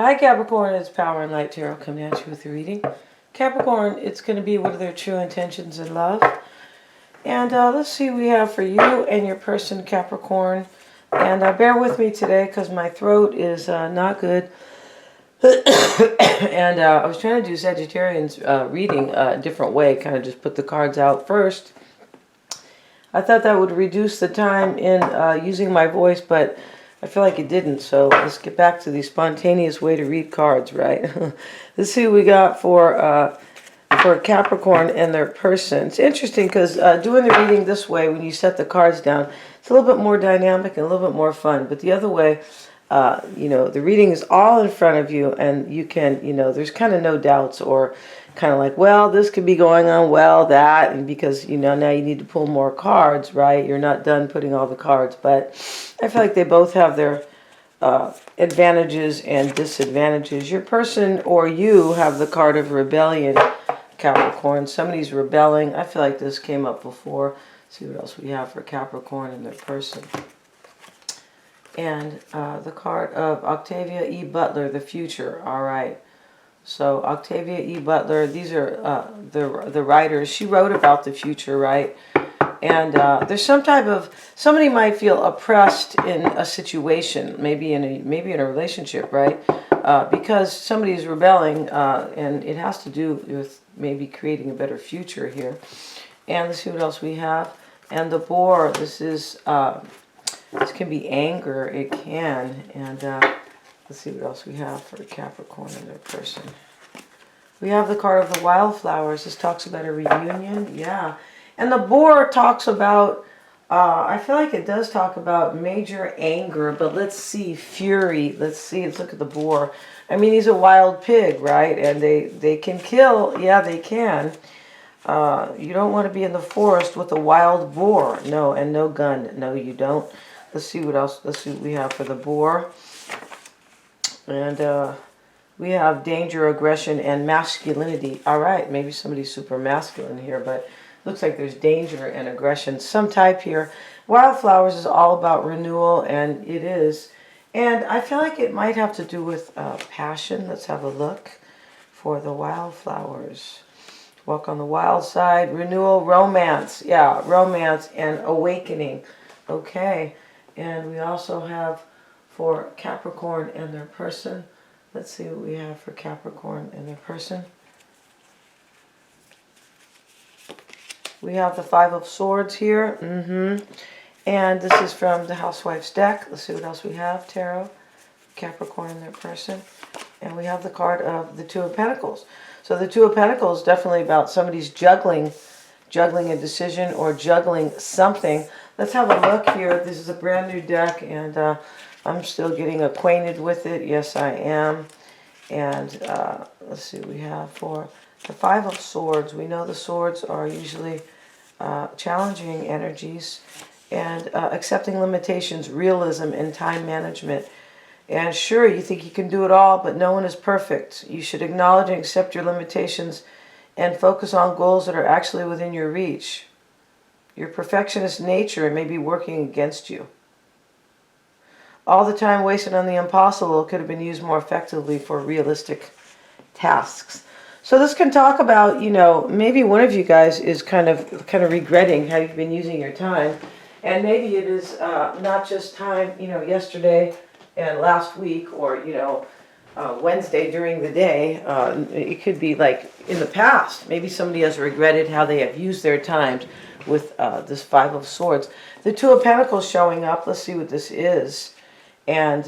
Hi Capricorn, it's Power and Light Tarot coming at you with a reading. Capricorn, it's going to be what are their true intentions in love. And let's see what we have for you and your person, Capricorn. And bear with me today because my throat is not good. And I was trying to do Sagittarian's reading a different way, kind of just put the cards out first. I thought that would reduce the time in using my voice, but I feel like it didn't. So let's get back to the spontaneous way to read cards, right? Let's see what we got for Capricorn and their person. It's interesting because doing the reading this way, when you set the cards down, it's a little bit more dynamic and a little bit more fun. But the other way, the reading is all in front of you, and you can, there's kind of no doubts or kind of like, well, this could be going on, well, that, and because, now you need to pull more cards, right? You're not done putting all the cards, but I feel like they both have their advantages and disadvantages. Your person or you have the card of rebellion, Capricorn. Somebody's rebelling. I feel like this came up before. Let's see what else we have for Capricorn and their person. And the card of Octavia E. Butler, the future. All right. So Octavia E. Butler, these are the writers. She wrote about the future, right? And there's some type of, somebody might feel oppressed in a situation, maybe in a relationship, right? Because somebody's rebelling, and it has to do with maybe creating a better future here. And let's see what else we have. And the boar, this can be anger, it can. And let's see what else we have for Capricorn and their person. We have the card of the wildflowers. This talks about a reunion. Yeah. And the boar talks about, I feel like it does talk about major anger, but let's see, fury. Let's look at the boar. I mean, he's a wild pig, right? And they can kill. Yeah, they can. You don't want to be in the forest with a wild boar. No, and no gun. No, you don't. Let's see what else. Let's see what we have for the boar. And we have danger, aggression, and masculinity. All right, maybe somebody's super masculine here, but looks like there's danger and aggression, some type here. Wildflowers is all about renewal, and it is. And I feel like it might have to do with passion. Let's have a look for the wildflowers. Walk on the wild side, renewal, romance. Yeah, romance and awakening. Okay. And we also have for Capricorn and their person. Let's see what we have for Capricorn and their person. We have the Five of Swords here. And this is from the Housewife's deck. Let's see what else we have. Tarot, Capricorn and their person. And we have the card of the Two of Pentacles. So the Two of Pentacles is definitely about somebody's juggling a decision or juggling something. Let's have a look here. This is a brand new deck, and I'm still getting acquainted with it. Yes, I am. And let's see what we have for the Five of Swords. We know the swords are usually challenging energies and accepting limitations, realism, and time management. And sure, you think you can do it all, but no one is perfect. You should acknowledge and accept your limitations and focus on goals that are actually within your reach. Your perfectionist nature may be working against you. All the time wasted on the impossible could have been used more effectively for realistic tasks. So this can talk about, maybe one of you guys is kind of regretting how you've been using your time. And maybe it is not just time, yesterday and last week or, Wednesday during the day. It could be like in the past. Maybe somebody has regretted how they have used their time with this Five of Swords. The Two of Pentacles showing up. Let's see what this is. And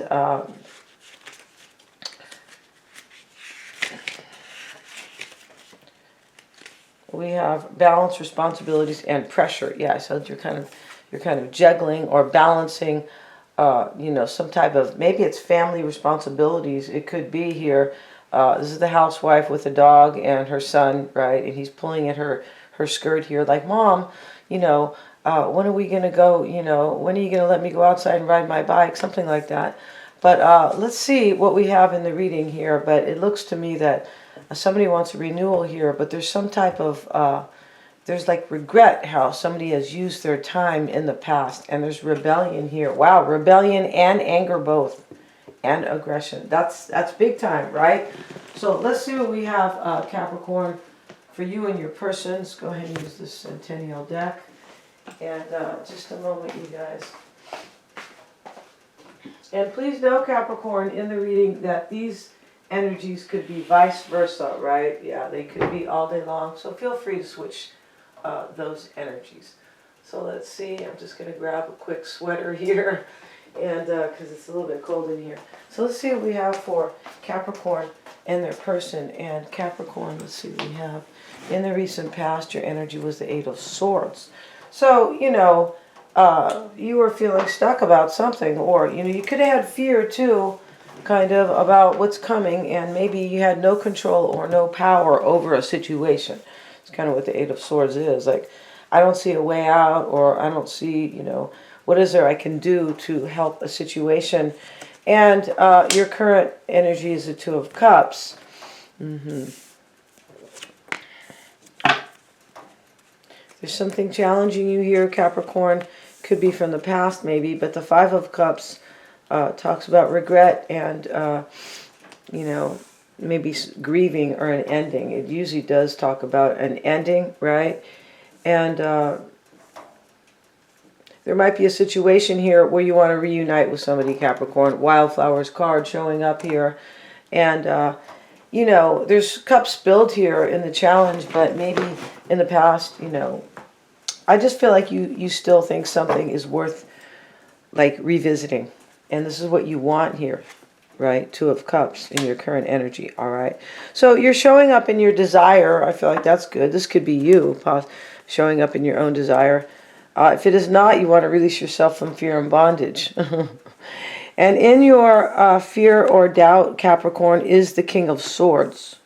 we have balance, responsibilities, and pressure. Yeah, so you're kind of juggling or balancing, some type of, maybe it's family responsibilities. It could be here. This is the housewife with a dog and her son, right? And he's pulling at her skirt here, like, Mom, when are we going to go, when are you going to let me go outside and ride my bike? Something like that. But let's see what we have in the reading here. But it looks to me that somebody wants a renewal here, but there's some type of, there's like regret how somebody has used their time in the past. And there's rebellion here. Wow, rebellion and anger both. and aggression. That's big time, right? So let's see what we have, Capricorn, for you and your persons. Go ahead and use this Centennial deck. And just a moment, you guys. And please know, Capricorn, in the reading that these energies could be vice versa, right? Yeah, they could be all day long. So feel free to switch those energies. So let's see. I'm just going to grab a quick sweater here, and because it's a little bit cold in here. So let's see what we have for Capricorn and their person. And Capricorn, let's see what we have. In the recent past, your energy was the Eight of Swords. So, you know, you were feeling stuck about something, or, you know, you could have had fear too, kind of, about what's coming, and maybe you had no control or no power over a situation. It's kind of what the Eight of Swords is. Like, I don't see a way out, or I don't see, you know, what is there I can do to help a situation. And your current energy is the Two of Cups. There's something challenging you here, Capricorn. Could be from the past, maybe, but the Five of Cups talks about regret and, you know, maybe grieving or an ending. It usually does talk about an ending, right? And there might be a situation here where you want to reunite with somebody, Capricorn. Wildflowers card showing up here. And, you know, there's cups spilled here in the challenge, but maybe in the past, you know, I just feel like you still think something is worth, like, revisiting. And this is what you want here, right? Two of Cups in your current energy, all right? So you're showing up in your desire. I feel like that's good. This could be you showing up in your own desire. If it is not, you want to release yourself from fear and bondage. And in your fear or doubt, Capricorn, is the King of Swords.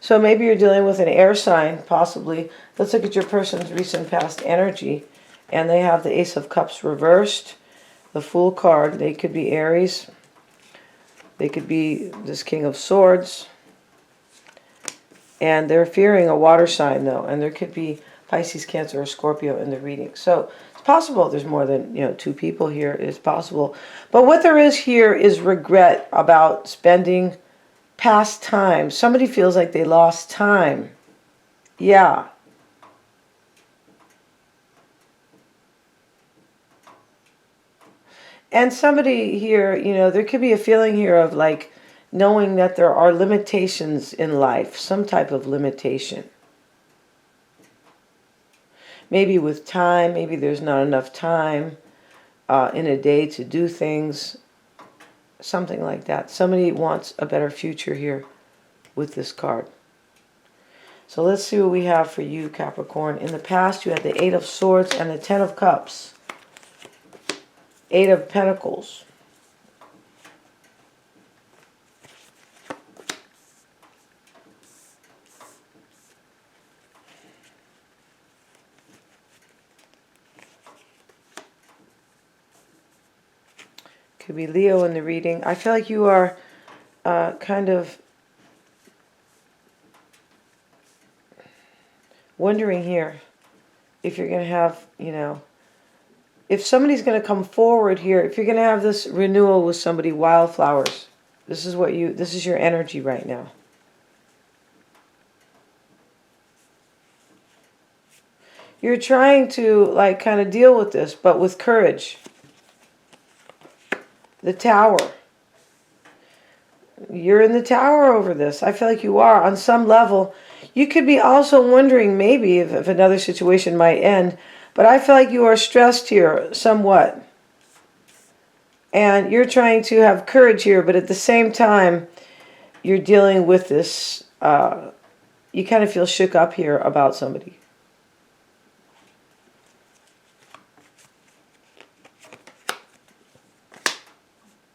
So maybe you're dealing with an air sign, possibly. Let's look at your person's recent past energy. And they have the Ace of Cups reversed. The Fool card. They could be Aries. They could be this King of Swords. And they're fearing a water sign, though. And there could be Pisces, Cancer, or Scorpio in the reading. So it's possible there's more than, you know, two people here. It's possible. But what there is here is regret about spending past time. Somebody feels like they lost time. Yeah. And somebody here, you know, there could be a feeling here of like knowing that there are limitations in life, some type of limitation. Maybe with time, maybe there's not enough time in a day to do things. Something like that. Somebody wants a better future here with this card. So let's see what we have for you, Capricorn. In the past, you had the Eight of Swords and the Ten of Cups. Eight of Pentacles. Could be Leo in the reading. I feel like you are kind of wondering here if you're going to have, you know, if somebody's going to come forward here, if you're going to have this renewal with somebody, wildflowers. This is your energy right now. You're trying to like kind of deal with this, but with courage. The Tower. You're in the Tower over this. I feel like you are on some level. You could be also wondering maybe if another situation might end, but I feel like you are stressed here somewhat. And you're trying to have courage here, but at the same time, you're dealing with this. You kind of feel shook up here about somebody.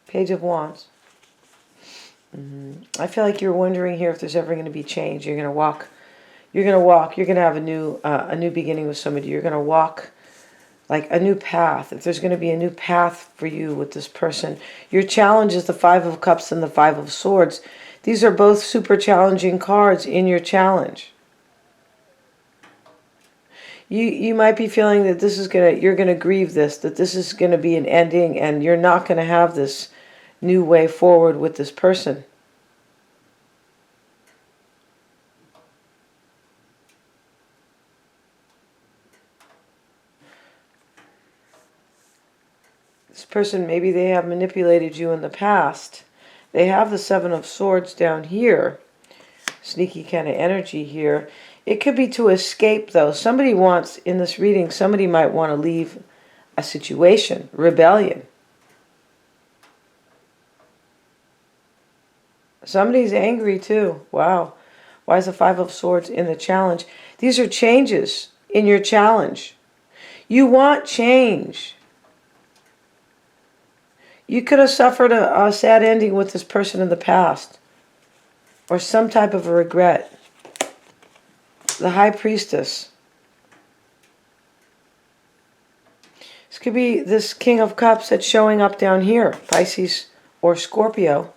Page of Wands. I feel like you're wondering here if there's ever going to be change. You're going to walk. You're going to walk. You're going to have a new beginning with somebody. You're going to walk like a new path. If there's going to be a new path for you with this person. Your challenge is the Five of Cups and the Five of Swords. These are both super challenging cards in your challenge. You might be feeling that this is you're gonna grieve this, that this is gonna be an ending, and you're not gonna have this new way forward with this person. This person, maybe they have manipulated you in the past. They have the Seven of Swords down here. Sneaky kind of energy here. It could be to escape, though. Somebody wants, in this reading, somebody might want to leave a situation. Rebellion. Somebody's angry, too. Wow. Why is the Five of Swords in the challenge? These are changes in your challenge. You want change. You could have suffered a sad ending with this person in the past. Or some type of a regret. The High Priestess. This could be this King of Cups that's showing up down here. Pisces or Scorpio.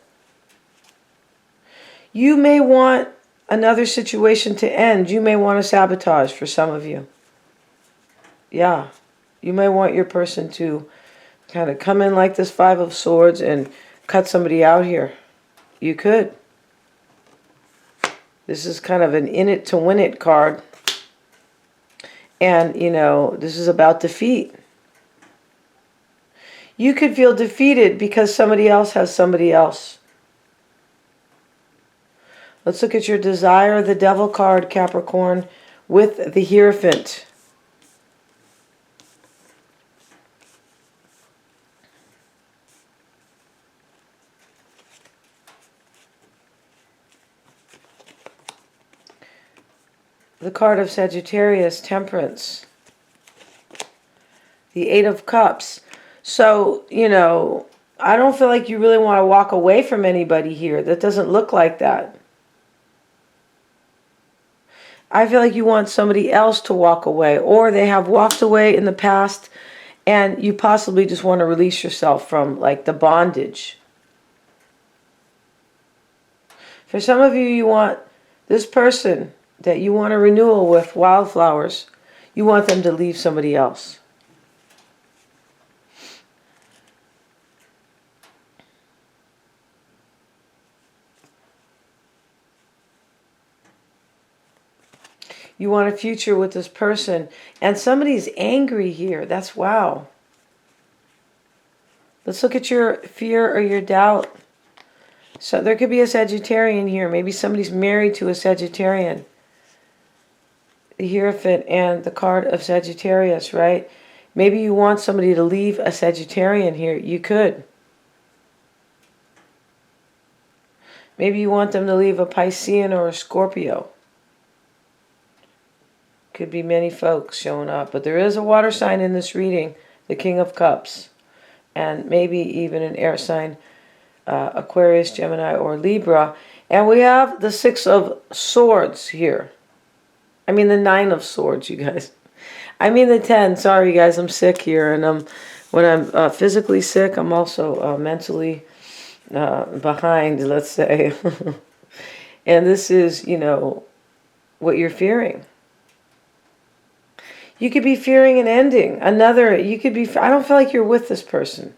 You may want another situation to end. You may want to sabotage for some of you. Yeah. You may want your person to kind of come in like this Five of Swords and cut somebody out here. You could. This is kind of an in it to win it card. And, you know, this is about defeat. You could feel defeated because somebody else has somebody else. Let's look at your desire, the Devil card, Capricorn, with the Hierophant. The card of Sagittarius, Temperance. The Eight of Cups. So, you know, I don't feel like you really want to walk away from anybody here. That doesn't look like that. I feel like you want somebody else to walk away. Or they have walked away in the past and you possibly just want to release yourself from, like, the bondage. For some of you, you want this person that you want a renewal with, wildflowers, you want them to leave somebody else. You want a future with this person, and somebody's angry here. That's wow. Let's look at your fear or your doubt. So there could be a Sagittarian here. Maybe somebody's married to a Sagittarian. The Hierophant and the card of Sagittarius, right? Maybe you want somebody to leave a Sagittarian here. You could. Maybe you want them to leave a Piscean or a Scorpio. Could be many folks showing up. But there is a water sign in this reading, the King of Cups. And maybe even an air sign, Aquarius, Gemini, or Libra. And we have the Six of Swords here. I mean the Nine of Swords, you guys. I mean the 10. Sorry, guys, I'm sick here. And when I'm physically sick, I'm also mentally behind, let's say. And this is, you know, what you're fearing. You could be fearing an ending. You could be, I don't feel like you're with this person.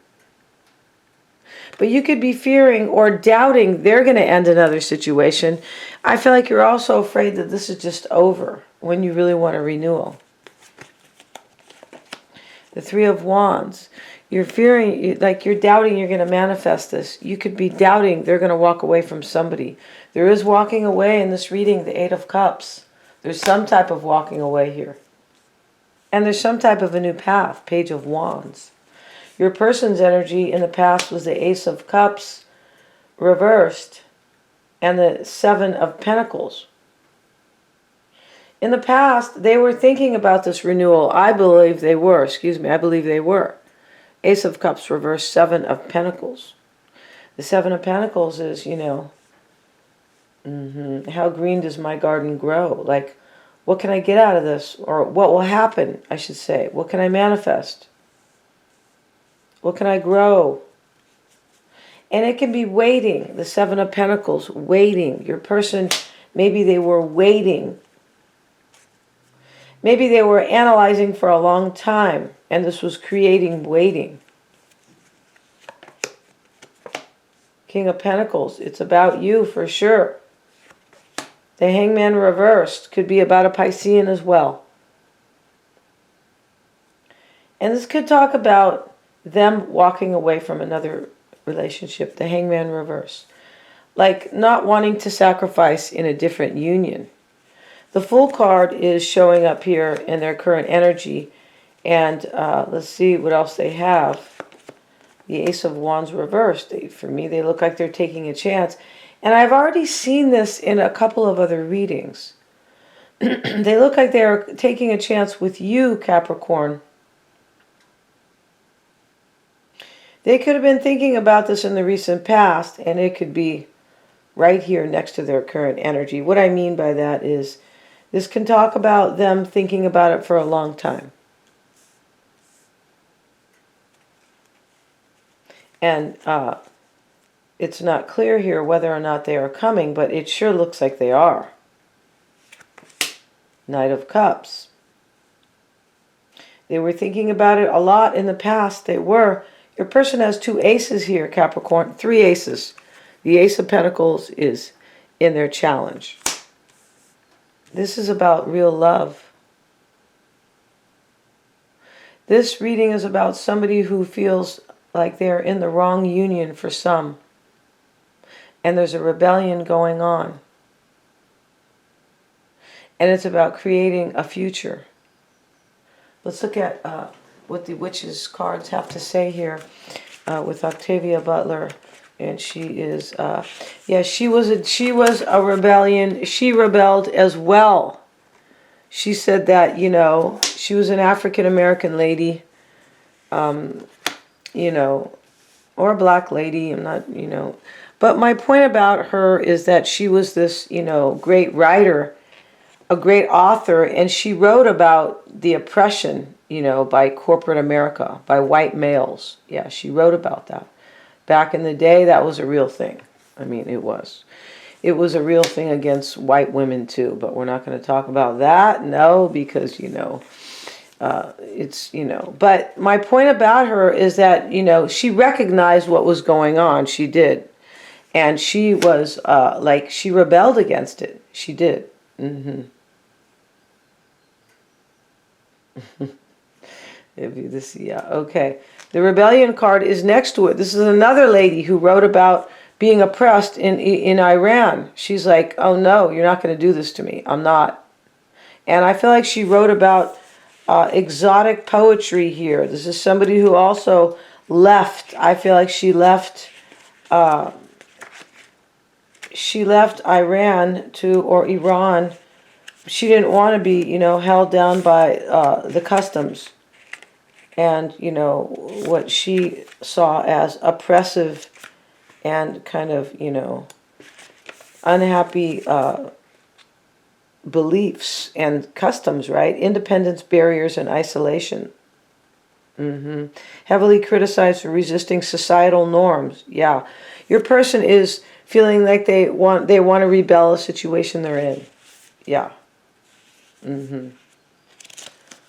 But you could be fearing or doubting they're going to end another situation. I feel like you're also afraid that this is just over when you really want a renewal. The Three of Wands. You're fearing, like you're doubting you're going to manifest this. You could be doubting they're going to walk away from somebody. There is walking away in this reading, the Eight of Cups. There's some type of walking away here. And there's some type of a new path, Page of Wands. Your person's energy in the past was the Ace of Cups reversed and the Seven of Pentacles. In the past, they were thinking about this renewal. I believe they were. Ace of Cups reversed, Seven of Pentacles. The Seven of Pentacles is, you know, how green does my garden grow? Like, what can I get out of this? Or what will happen, I should say. What can I manifest? What can I grow? And it can be waiting. The Seven of Pentacles, waiting. Your person, maybe they were waiting. Maybe they were analyzing for a long time, and this was creating waiting. King of Pentacles, it's about you for sure. The Hangman reversed could be about a Piscean as well. And this could talk about them walking away from another relationship, the Hangman reverse. Like not wanting to sacrifice in a different union. The Fool card is showing up here in their current energy. And let's see what else they have. The Ace of Wands reversed. For me, they look like they're taking a chance. And I've already seen this in a couple of other readings. They look like they're taking a chance with you, Capricorn. They could have been thinking about this in the recent past, and it could be right here next to their current energy. What I mean by that is this can talk about them thinking about it for a long time. And it's not clear here whether or not they are coming, but it sure looks like they are. Knight of Cups. They were thinking about it a lot in the past. They were. Your person has 2 aces here, Capricorn. 3 aces. The Ace of Pentacles is in their challenge. This is about real love. This reading is about somebody who feels like they're in the wrong union for some. And there's a rebellion going on. And it's about creating a future. Let's look at what the Witch's cards have to say here with Octavia Butler. And she is, yeah, she was a rebellion. She rebelled as well. She said that, you know, she was an African-American lady, you know, or a black lady. I'm not, you know. But my point about her is that she was this, you know, great writer, a great author, and she wrote about the oppression, you know, by corporate America, by white males. Yeah, she wrote about that. Back in the day, that was a real thing. I mean, it was. It was a real thing against white women, too. But we're not going to talk about that. No, because, you know, it's, you know. But my point about her is that, you know, she recognized what was going on. She did. And she was, like, she rebelled against it. She did. Yeah, okay. The rebellion card is next to it. This is another lady who wrote about being oppressed in Iran. She's like, oh no, you're not going to do this to me. I'm not. And I feel like she wrote about exotic poetry here. This is somebody who also left. I feel like she left Iran or Iran. She didn't want to be, you know, held down by the customs. And, you know, what she saw as oppressive and kind of, you know, unhappy beliefs and customs, right? Independence, barriers, and isolation. Heavily criticized for resisting societal norms. Yeah. Your person is feeling like they want to rebel a situation they're in. Yeah.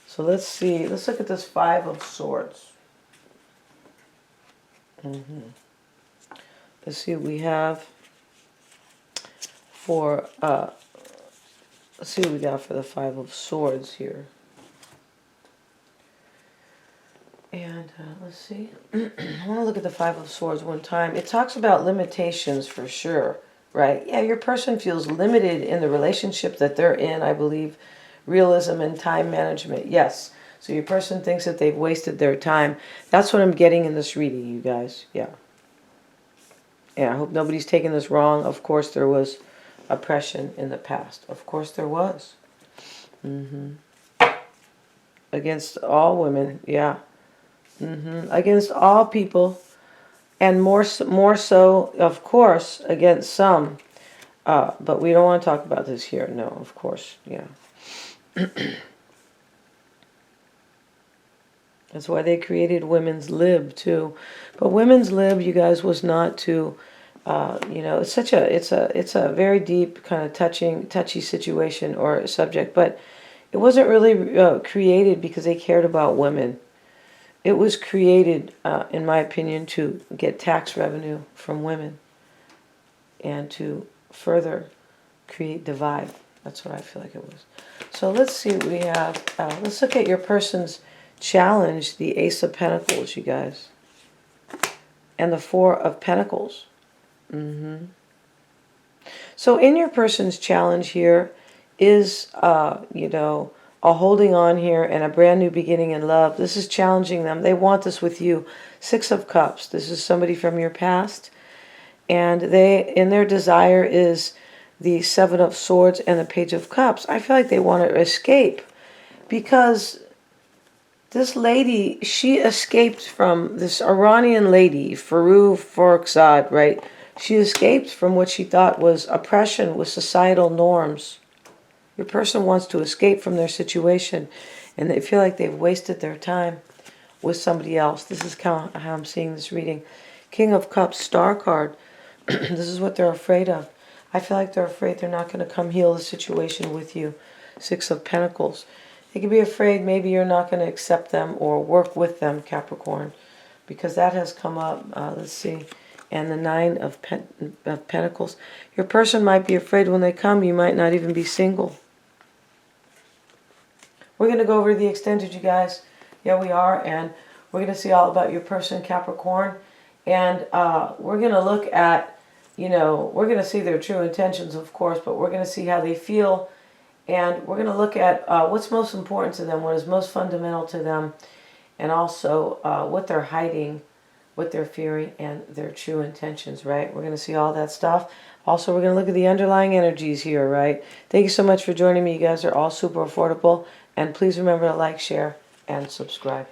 So let's see. Let's look at this 5 of Swords. Let's see what we have for, let's see what we got for the 5 of Swords here. And let's see. I want to look at the 5 of Swords one time. It talks about limitations for sure, right? Yeah, your person feels limited in the relationship that they're in, I believe. Realism and time management. Yes. So your person thinks that they've wasted their time. That's what I'm getting in this reading, you guys. Yeah. Yeah, I hope nobody's taking this wrong. Of course there was oppression in the past. Of course there was. Against all women. Yeah. Against all people. And more so, of course, against some. But we don't want to talk about this here. No, of course. Yeah. That's why they created Women's Lib too. But Women's Lib, you guys, was not to, you know, it's a very deep kind of touchy situation or subject. But it wasn't really created because they cared about women. It was created, in my opinion, to get tax revenue from women and to further create divide. That's what I feel like it was. So let's see what we have. Let's look at your person's challenge, the Ace of Pentacles, you guys. And the Four of Pentacles. So in your person's challenge here is, you know, a holding on here and a brand new beginning in love. This is challenging them. They want this with you. Six of Cups. This is somebody from your past. And they, in their desire is the Seven of Swords and the Page of Cups. I feel like they want to escape because this lady, she escaped from this Iranian lady, Farouk Farrokhzad, right? She escaped from what she thought was oppression with societal norms. Your person wants to escape from their situation, and they feel like they've wasted their time with somebody else. This is how I'm seeing this reading. King of Cups, Star card. This is what they're afraid of. I feel like they're afraid they're not going to come heal the situation with you. Six of Pentacles. They can be afraid maybe you're not going to accept them or work with them, Capricorn, because that has come up. Let's see. And the Nine of Pentacles. Your person might be afraid when they come, you might not even be single. We're going to go over the extended, you guys. Yeah, we are. And we're going to see all about your person, Capricorn. And we're going to look at, you know, we're going to see their true intentions, of course, but we're going to see how they feel. And we're going to look at what's most important to them, what is most fundamental to them, and also what they're hiding, what they're fearing, and their true intentions, right? We're going to see all that stuff. Also, we're going to look at the underlying energies here, right? Thank you so much for joining me. You guys are all super affordable. And please remember to like, share, and subscribe.